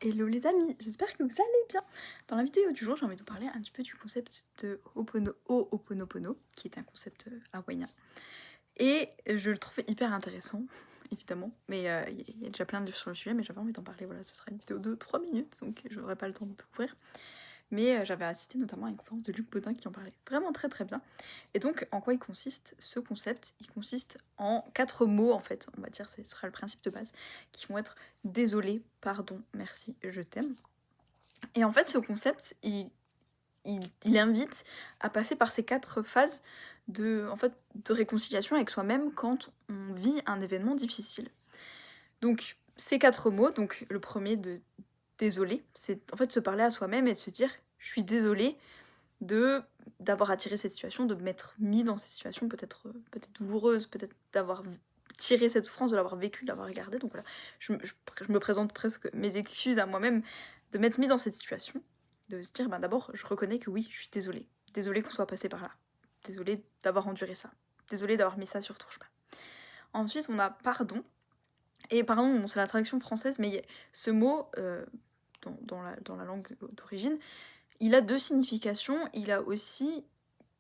Hello les amis, j'espère que vous allez bien. Dans la vidéo du jour, j'ai envie de vous parler un petit peu du concept de Ho'oponopono, qui est un concept hawaïen. Et je le trouve hyper intéressant, évidemment. Mais il y a déjà plein de livres sur le sujet, mais j'avais envie d'en parler. Voilà, ce sera une vidéo de 3 minutes, donc je n'aurai pas le temps de tout ouvrir. Mais j'avais assisté notamment à une conférence de Luc Baudin qui en parlait vraiment très très bien. Et donc, en quoi il consiste ce concept? Il consiste en 4 mots, en fait, on va dire, ce sera le principe de base, qui vont être désolé, pardon, merci, je t'aime. Et en fait, ce concept, il invite à passer par ces 4 phases en fait, de réconciliation avec soi-même quand on vit un événement difficile. Donc, ces 4 mots, donc le premier de désolé, c'est en fait se parler à soi-même et de se dire je suis désolée d'avoir attiré cette situation, de m'être mis dans cette situation peut-être douloureuse, peut-être d'avoir tiré cette souffrance, de l'avoir vécue, de l'avoir regardée. Donc voilà, je me présente presque mes excuses à moi-même de m'être mis dans cette situation, de se dire d'abord je reconnais que oui, je suis désolée. Désolée qu'on soit passé par là. Désolée d'avoir enduré ça. Désolée d'avoir mis ça sur ton chemin. Ensuite, on a pardon. Et pardon, bon, c'est la traduction française, mais ce mot, dans la langue d'origine, il a 2 significations. Il a aussi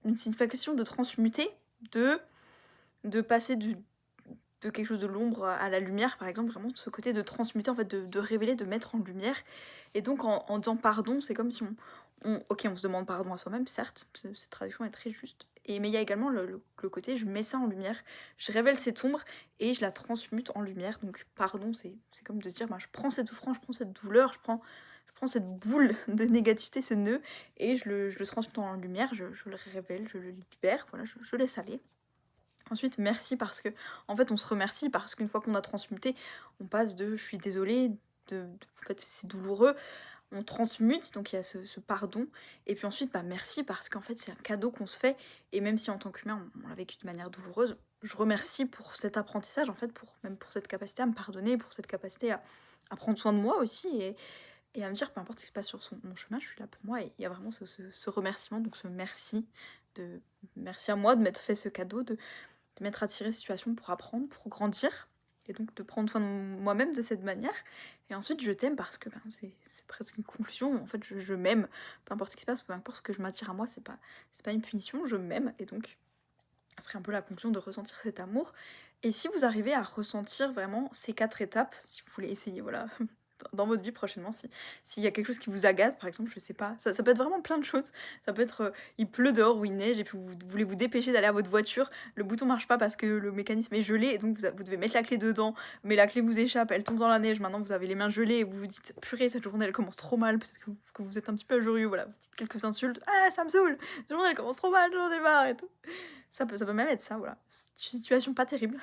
une signification de transmuter, de passer de quelque chose de l'ombre à la lumière, par exemple, vraiment de ce côté de transmuter, en fait, de révéler, de mettre en lumière. Et donc, en disant pardon, c'est comme si on se demande pardon à soi-même, certes, cette traduction est très juste. Mais il y a également le côté, je mets ça en lumière, je révèle cette ombre et je la transmute en lumière. Donc, pardon, c'est comme de se dire, je prends cette souffrance, je prends cette douleur, je prends cette boule de négativité, ce nœud, et je le transmute en lumière, je le révèle, je le libère, voilà, je laisse aller. Ensuite, merci parce que, en fait, on se remercie parce qu'une fois qu'on a transmuté, on passe de je suis désolée, en fait, c'est douloureux, on transmute, donc il y a ce pardon, et puis ensuite, merci parce qu'en fait, c'est un cadeau qu'on se fait, et même si en tant qu'humain, on l'a vécu de manière douloureuse, je remercie pour cet apprentissage, en fait, même pour cette capacité à me pardonner, pour cette capacité à prendre soin de moi aussi, et à me dire, peu importe ce qui se passe sur mon chemin, je suis là pour moi, et il y a vraiment ce remerciement, donc ce merci, merci à moi de m'être fait ce cadeau, de m'être attiré cette situation pour apprendre, pour grandir, et donc de prendre soin de moi-même de cette manière. Et ensuite, je t'aime parce que c'est presque une conclusion. En fait, je m'aime, peu importe ce qui se passe, peu importe ce que je m'attire à moi, c'est pas une punition, je m'aime, et donc ce serait un peu la conclusion de ressentir cet amour. Et si vous arrivez à ressentir vraiment ces 4 étapes, si vous voulez essayer, voilà, dans votre vie prochainement, s'il y a quelque chose qui vous agace, par exemple, je sais pas, ça peut être vraiment plein de choses. Ça peut être, il pleut dehors ou il neige et puis vous voulez vous dépêcher d'aller à votre voiture, le bouton marche pas parce que le mécanisme est gelé et donc vous devez mettre la clé dedans, mais la clé vous échappe, elle tombe dans la neige, maintenant vous avez les mains gelées et vous vous dites purée, cette journée elle commence trop mal, peut-être que vous êtes un petit peu injurieux, voilà, vous dites quelques insultes, ah ça me saoule, cette journée elle commence trop mal, j'en ai marre et tout. Ça peut même être ça, voilà. Situation pas terrible.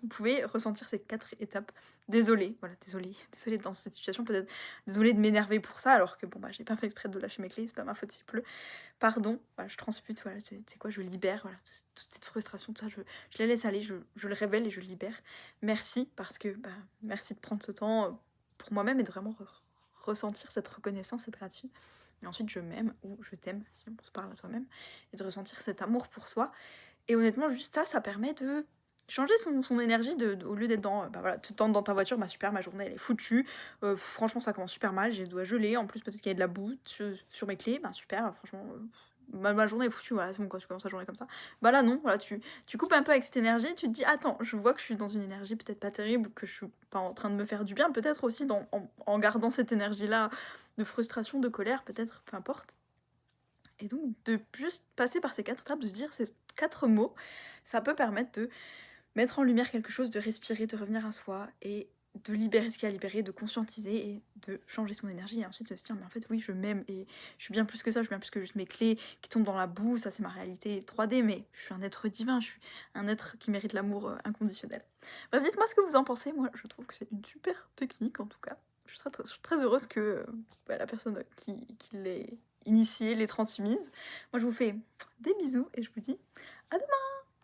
Vous pouvez ressentir ces 4 étapes. Désolée, voilà, désolée dans cette situation, peut-être désolée de m'énerver pour ça, alors que bon, j'ai pas fait exprès de lâcher mes clés, c'est pas ma faute s'il pleut. Pardon, voilà, je transmute, voilà, c'est quoi, je libère, voilà, toute cette frustration, tout ça, je la laisse aller, je le révèle et je le libère. Merci, parce que, merci de prendre ce temps pour moi-même et de vraiment ressentir cette reconnaissance, cette gratitude. Et ensuite, je m'aime ou je t'aime, si on se parle à soi-même, et de ressentir cet amour pour soi. Et honnêtement, juste ça permet de changer son énergie au lieu d'être dans, voilà, te tendre dans ta voiture, super, ma journée elle est foutue, franchement ça commence super mal, j'ai dois geler, en plus peut-être qu'il y a de la boue sur mes clés, super, franchement, ma journée est foutue, voilà, c'est bon quand tu commences la journée comme ça. Là non, voilà, tu coupes un peu avec cette énergie, tu te dis, attends, je vois que je suis dans une énergie peut-être pas terrible, que je suis pas en train de me faire du bien, peut-être aussi en gardant cette énergie-là de frustration, de colère, peut-être, peu importe. Et donc, de juste passer par ces 4 étapes, de se dire ces 4 mots, ça peut permettre de mettre en lumière quelque chose, de respirer, de revenir à soi et de libérer ce qu'il y a à libérer, de conscientiser et de changer son énergie et ensuite de se dire mais en fait oui je m'aime et je suis bien plus que ça, je suis bien plus que juste mes clés qui tombent dans la boue, ça c'est ma réalité 3D mais je suis un être divin, je suis un être qui mérite l'amour inconditionnel. Bref, dites-moi ce que vous en pensez, moi je trouve que c'est une super technique en tout cas. Je suis très heureuse que la personne qui l'ait initiée, l'ait transmise. Moi je vous fais des bisous et je vous dis à demain.